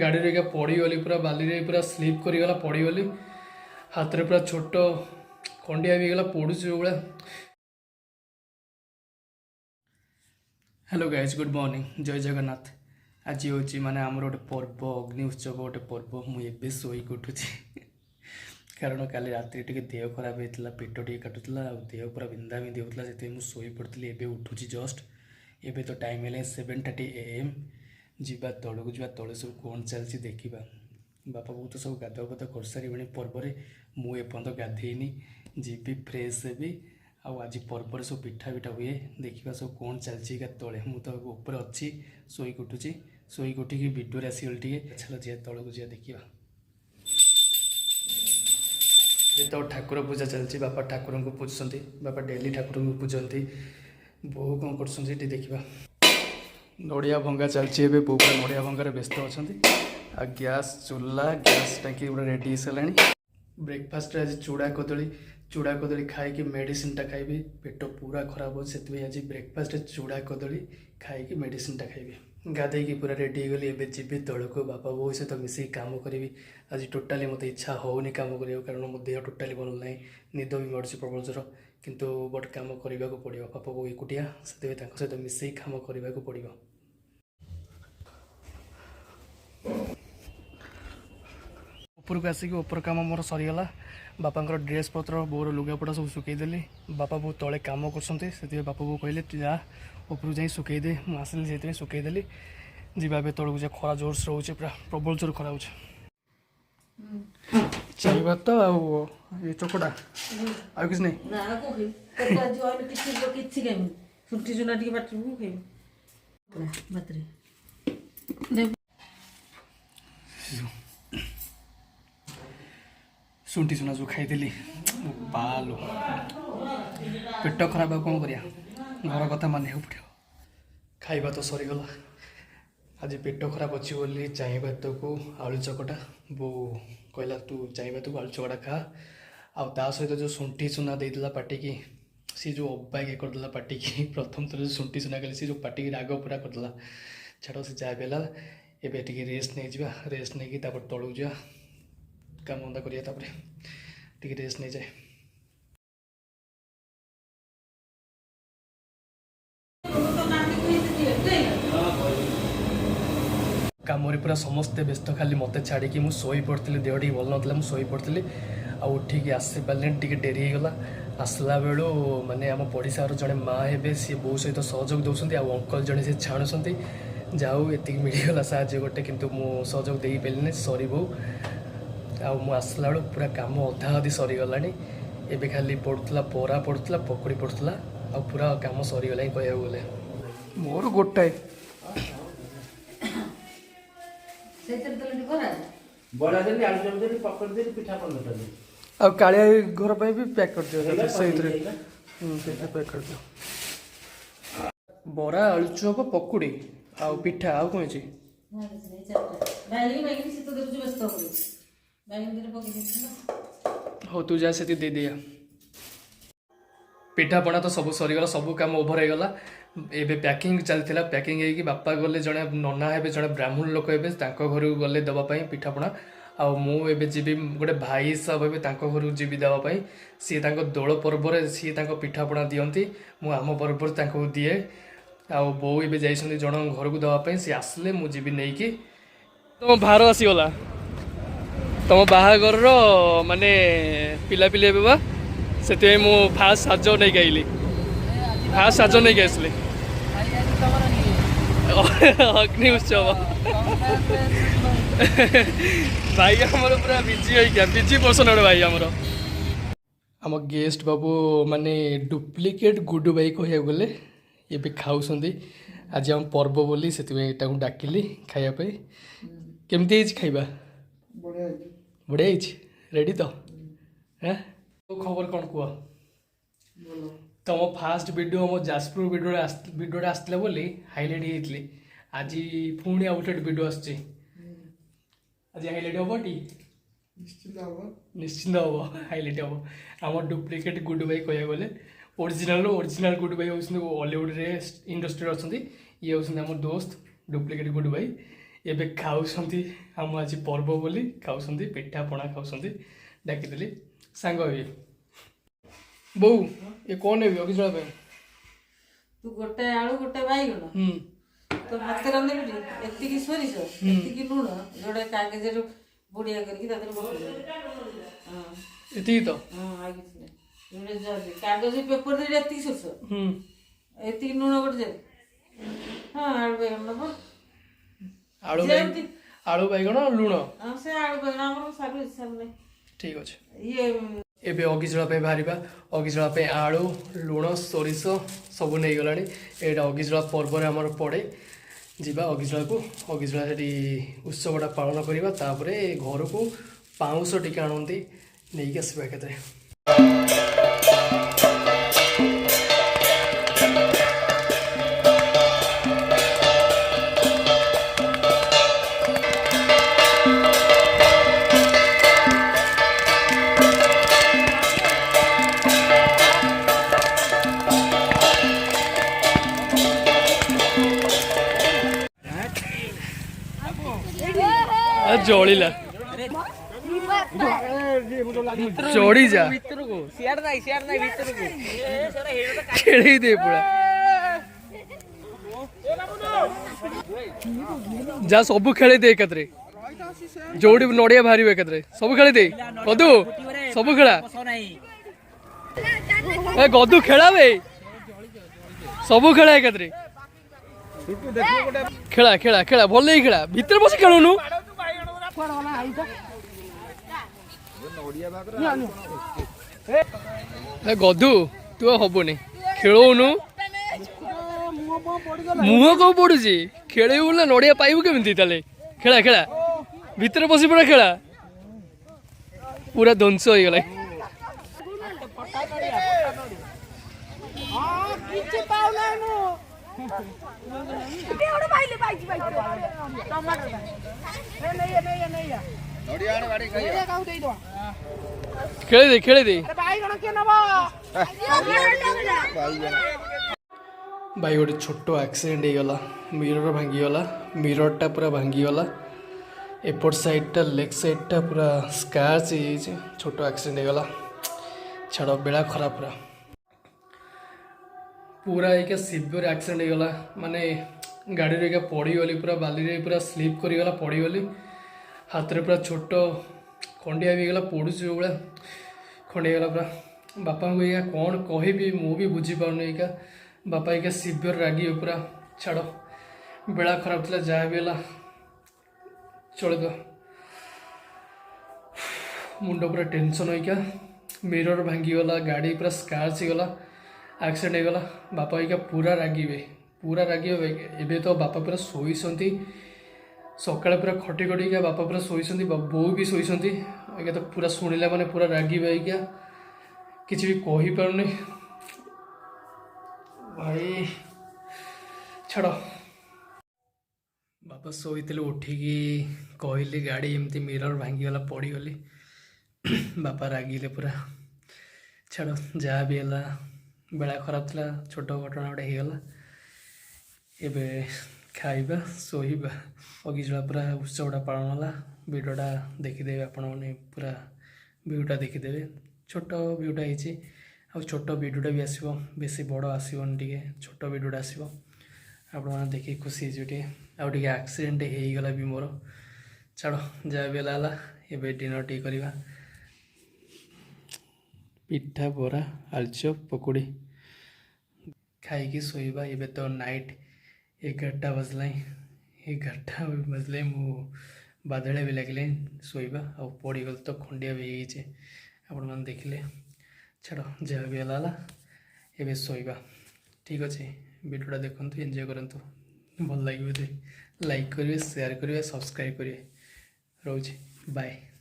गाड़ी रे क्या पड़गली पूरा बाली रे पूरा स्लीप करगला पड़गली हाथ रे पूरा छोट खंडिया भी गला पड़ू जो भाया। हेलो गाइज गुड मॉर्निंग जय जगन्नाथ। आज हूँ माने आमर गोटे पर्व अग्नि उत्सव गोटे पर्व मुझे शोक उठुची कारण काली रात देह खराब होता पेट टे काटुला देह पूरा बिंधा बिंधी होता से मुझे पड़ी एवं उठुची जस्ट एवं तो टाइम है 7:30 AM जीवा तौक जा तले सब कौन चलती देखा बापा बोऊ तो सब गाधुआ पाधुआ कर सारे पर्व मुझे गाधेनी जीवी फ्रेश हेबी आज पर्व सब पिठा पिठा हुए देखा सब कौन चलती तले मुझे तो ऊपर अच्छी शोक उठुची शोक उठिकी भिडियो आसगल टे चलो जी तौक जा देखा तो ठाकुर पूजा चलती बापा ठाकुर को पूजती बापा डेली ठाकुर को पूजती बो कौन कर देखा नड़िया भंगा चलती बो पूरा नड़िया भंगार व्यस्त अच्छा गैस चूल्हा गैस टाँकी पूरा रेडी सारा ब्रेकफास्ट आज चूड़ा कदली खाई मेडिसिन टा खाइबी पेट पूरा खराब हो आज ब्रेकफास्ट चूड़ा कदली खाई मेडिसिन टा खाइबी गाधे पूरा रेडी गली एवं जी तौक बापा बो सहित मिसे कम करी आज टोटाली मत इच्छा होनी कम कर कारण मो देह टोटाली भल ना निद भी मार्च प्रबल जोर किंतु बट कम करने को पड़ो बापा बो एकुटिया से सहित मिसे कम करने को पड़ो। उपरको आसिक उपर कम मोर सरीगला बापा ड्रेस पत्र बोर लुगापटा सब सुखईदेली बापा बो तले कम कर बापा बो कहले जा ऊपर जा सुखईदे मुझे आसली से सुखईदेली जीवा तौक जा खरा जोर से रोचे पूरा प्रबल जोर खरा हो चाहिए तो ये चोकटा आ किसी नहीं शुंठी सुना जो खाईदेली बालो पेट खराब कौन करा घर कथा मानने पड़ो खाइबा तो सरीगला आज पेट खराब अच्छी बोली चाई भात को आलू चकटा बो कहला तू चाई भात को आलू चकटा खा आ सहित जो शुंठी चुना देला पाटिकी सी जो अबाग करदेला पाटिकी प्रथम थर जो शुंठी चुना कली सी जो पाटिकी राग पूरा करदेला छाड़ से जहाँ बेला एवं टे रेस्ट नहीं जा रेस्ट नहीं तौक जा काम धंदा करिए रेस्ट नहीं जाए काम पूरा समस्ते व्यस्त खाली मत छाड़ी मुझे शोई पड़ी देह टी भल ना मुझे पड़ी उठिक आसी पारे टे डेरी होगा आसला बेलू माने आम पड़िशार जड़े माँ हे सी बो सहित सहयोग दौरान आ अंकल जड़े से छाणुंट जाऊ ये मिलगला साहय गोटे किंतु मु सहयोग दे पारे सरी बो आसला बेलू पूरा कम अधा अधी सरीगला एवं खाली पड़ूला बरा पड़ूला पकड़ी पड़ूला आ पूरा कम सरीगला कह गले मोर गोटाए आ कालिया घर पर भी पैक कर दियो से पैक कर दियो बरा आलुचप पकुड़ी आ पिठा आ कौन अच्छी हो तू जा से दे दिया पिठा पणा तो सब सरीगला सब काम ओभर हो गला एबे पैकिंग चलता पैकिंग होगी बापा गले जड़े नना हे जड़े ब्राह्मण लोक हे घर गले देवाई पिठापणा आबे जी गोटे भाई हिसाब हे घर जी देवाई सी दोल पर्व सी पिठापणा दिखती मुझ पर्व दिए आ बो ए जाइए जन घर को देवाई सी आसले मुझे नहीं कि तुम भार आसीगला तुम बाहागर माने पिला पिली बा से मु फास्ट साज नहीं आइली फास्ट साज नहीं आसली अग्नि उत्सव भाई आमर पूरा बिजी हो गया बिजी पर्सन गोटे भाई आमर आम गेस्ट बाबू माने डुप्लिकेट गुडू भाई कह गले ये खाऊँ आज आम पर्व बोली से डाकिली खायापी केमती खाइबा बढ़िया रेडी तो हाँ खबर कौन कह तुम फास्ट वीडियो मो जाजपुर वीडियो आसला बोली हाईलाइट होती आज पुणी आउ गोटे वीडियो आसची आज हाईलाइट हम टी निश्चिंत हम हाईलाइट हम आम डुप्लिकेट गुड भाई कह गले ओरिजिनल गुड भाई हॉलीवुड रे इंडस्ट्री अच्छा ये हूँ आम दोस्त डुप्लिकेट गुड भाई ଏବେ ଖାଉଛନ୍ତି ଆମ ଆଜି ପର୍ବ ବୋଲି ଖାଉଛନ୍ତି ପିଠା ପଣା ଖାଉଛନ୍ତି ଡାକିଦେଲି ସାଙ୍ଗ ହେବି ବୋଉ ଏ କ'ଣ ନେବି ଅଗିଜଳା ପାଇଁ ତୁ ଗୋଟେ ଆଳୁ ଗୋଟେ ବାଇଗଣ ତ ଭାତ ରାନ୍ଧିବି ଏତିକି ସୋରିଷ ଏତିକି ଲୁଣ ଯୋଉଟା କାଗଜରେ ବୁଢିଆ କରିକି ତା ଦେହରେ ପକେଇଦେବି ଏତିକି ତ ହଁ ଆଉ କିଛି ନାହିଁ ଯୋଉଟା କାଗଜ ପେପର ଦେଇ ଏତିକି ସୋରିଷ ଏତିକି ଲୁଣ ଗୋଟେ ଦେବି ହଁ ଆଳୁ ବାଇଗଣ ନବ ଆଳୁ ବାଇଗଣ ଲୁଣ ହଁ ସେ ଆଳୁ ବାଇଗଣ ଆମର ସାରୁ ହିସାବ ନାହିଁ ଠିକ ଅଛି ଇଏ ଏବେ ଅଗିଜଳା ପାଇଁ ବାହାରିବା ଅଗିଜଳା ପାଇଁ ଆଳୁ ଲୁଣ ସୋରିଷ ସବୁ ନେଇଗଲାଣି ଏଇଟା ଅଗିଜଳା ପର୍ବରେ ଆମର ପଡ଼େ ଯିବା ଅଗିଜଳାକୁ ଅଗିଜଳା ସେଠି ଉତ୍ସବଟା ପାଳନ କରିବା ତାପରେ ଘରକୁ ପାଉଁଶ ଟିକେ ଆଣନ୍ତି ନେଇକି ଆସିବା ଏକାଥରେ ଜଳିଲା ଚଢି ଯା ଖେଳେଇ ଦେ ପୁରା ଯା ସବୁ ଖେଳେଇ ଦେ ଏକାଥରେ ଯୋଉଠି ନଡିଆ ବାହାରିବ ଏକାଥରେ ସବୁ ଖେଳେଇ ଦେ ଗଦୁ ସବୁ ଖେଳା ଏ ଗଦୁ ଖେଳା ବେ ସବୁ ଖେଳା ଏକାଥରେ ଖେଳା ଖେଳା ଖେଳା ଭଲ ହେଇ ଖେଳା ଭିତରେ ବସି ଖେଳୁନୁ ଗଧୁ ତୁ ହବୁନି ଖେଳଉନୁ ମୁହଁ କଣ ପଡୁଛି ଖେଳିବୁ ନା ନଡିଆ ପାଇବୁ କେମିତି ତାହେଲେ ଖେଳା ଖେଳା ଭିତରେ ବସି ପଡା ଖେଳା ପୁରା ଧ୍ୱଂସ ହେଇଗଲା ଖେଳି ଦେ ଭାଇ ଗୋଟେ ଛୋଟ ଆକ୍ସିଡେଣ୍ଟ ହେଇଗଲା ମିରର ଭାଙ୍ଗିଗଲା ମିରରଟା ପୁରା ଭାଙ୍ଗିଗଲା ଏପଟ ସାଇଡ୍ଟା ଲେଗ୍ ସାଇଡ୍ଟା ପୁରା ସ୍କାଚ୍ ହେଇଯାଇଛି ଛୋଟ ଆକ୍ସିଡେଣ୍ଟ ହେଇଗଲା ଛାଡ଼ ବେଳା ଖରାପ ପୁରା ଏଇକା ସିଭିୟର ଆକ୍ସିଡେଣ୍ଟ ହେଇଗଲା ମାନେ ଗାଡ଼ିରେ ଏଇକା ପଡ଼ିଗଲି ପୁରା ବାଲିରେ ପୁରା ସ୍ଲିପ୍ କରିଗଲା ପଡ଼ିଗଲି ହାତରେ ପୁରା ଛୋଟ ଖଣ୍ଡିଆ ବି ହେଇଗଲା ପଡ଼ୁଛି ଯେଉଁଭଳିଆ ଖଣ୍ଡିଆ ହେଇଗଲା ପୁରା ବାପାଙ୍କୁ ଏଇକା କ'ଣ କହିବି ମୁଁ ବି ବୁଝିପାରୁନି ଏଇକା ବାପା ଏଇକା ସିଭିୟର ରାଗିବେ ପୁରା ଛାଡ଼ ବେଳା ଖରାପ ଥିଲା ଯାହା ବି ହେଲା ଚଳିବ ମୁଣ୍ଡ ପୁରା ଟେନସନ୍ ହେଇକା ମିରର ଭାଙ୍ଗିଗଲା ଗାଡ଼ି ପୁରା ସ୍କାଚ୍ ହେଇଗଲା ଆକ୍ସିଡେଣ୍ଟ ହେଇଗଲା ବାପା ଏଇକା ପୁରା ରାଗିବେ ଏବେ ତ ବାପା ପୁରା ଶୋଇଛନ୍ତି ସକାଳେ ପୁରା ଖଟି ଖଟିକା ବାପା ପୁରା ଶୋଇଛନ୍ତି ବୋଉ ବି ଶୋଇଛନ୍ତି ଏଇକା ତ ପୁରା ଶୁଣିଲା ମାନେ ପୁରା ରାଗିବେ ଏଇକା କିଛି ବି କହିପାରୁନି ଭାଇ ଛାଡ଼ ବାପା ଶୋଇଥିଲେ ଉଠିକି କହିଲି ଗାଡ଼ି ଏମିତି ମିରର ଭାଙ୍ଗିଗଲା ପଡ଼ିଗଲି ବାପା ରାଗିଲେ ପୁରା ଛାଡ଼ ଯାହା ବି ହେଲା ବେଳା ଖରାପ ଥିଲା ଛୋଟ ଘଟଣା ଗୋଟେ ହେଇଗଲା ଏବେ ଖାଇବା ଶୋଇବା ଅଗିଜଳା ପୁରା ଉତ୍ସବଟା ପାଳନ ହେଲା ଭିଡ଼ିଓଟା ଦେଖିଦେବେ ଆପଣମାନେ ପୁରା ଭିୟୁଟା ଦେଖିଦେବେ ଛୋଟ ଭିୟୁଟା ହେଇଛି ଆଉ ଛୋଟ ଭିଡ଼ିଓଟା ବି ଆସିବ ବେଶୀ ବଡ଼ ଆସିବନି ଟିକେ ଛୋଟ ଭିଡ଼ିଓଟା ଆସିବ ଆପଣମାନେ ଦେଖିକି ଖୁସି ହେଇଯିବେ ଟିକେ ଆଉ ଟିକେ ଆକ୍ସିଡେଣ୍ଟ ହେଇଗଲା ବି ମୋର ଛାଡ଼ ଯାହା ବି ହେଲା ଏବେ ଡିନର୍ ଟିକେ କରିବା ପିଠା ବରା ଆଳୁଚପ ପକୁଡ଼ି ଖାଇକି ଶୋଇବା ଏବେ ତ ନାଇଟ୍ 11ଟା ବାଜିଲାଣି ମୁଁ ବାଦଳିଆ ବି ଲାଗିଲାଣି ଶୋଇବା ଆଉ ପଡ଼ିଗଲେ ତ ଖଣ୍ଡିଆ ବି ହେଇଯାଇଛି ଆପଣମାନେ ଦେଖିଲେ ଛାଡ଼ ଯାହା ବି ହେଲା ଏବେ ଶୋଇବା ଠିକ୍ ଅଛି ଭିଡ଼ିଓଟା ଦେଖନ୍ତୁ ଏନ୍ଜୟ କରନ୍ତୁ ଭଲ ଲାଗିବ ଯଦି ଲାଇକ୍ କରିବେ ସେୟାର କରିବେ ସବସ୍କ୍ରାଇବ୍ କରିବେ ରହୁଛି ବାଏ।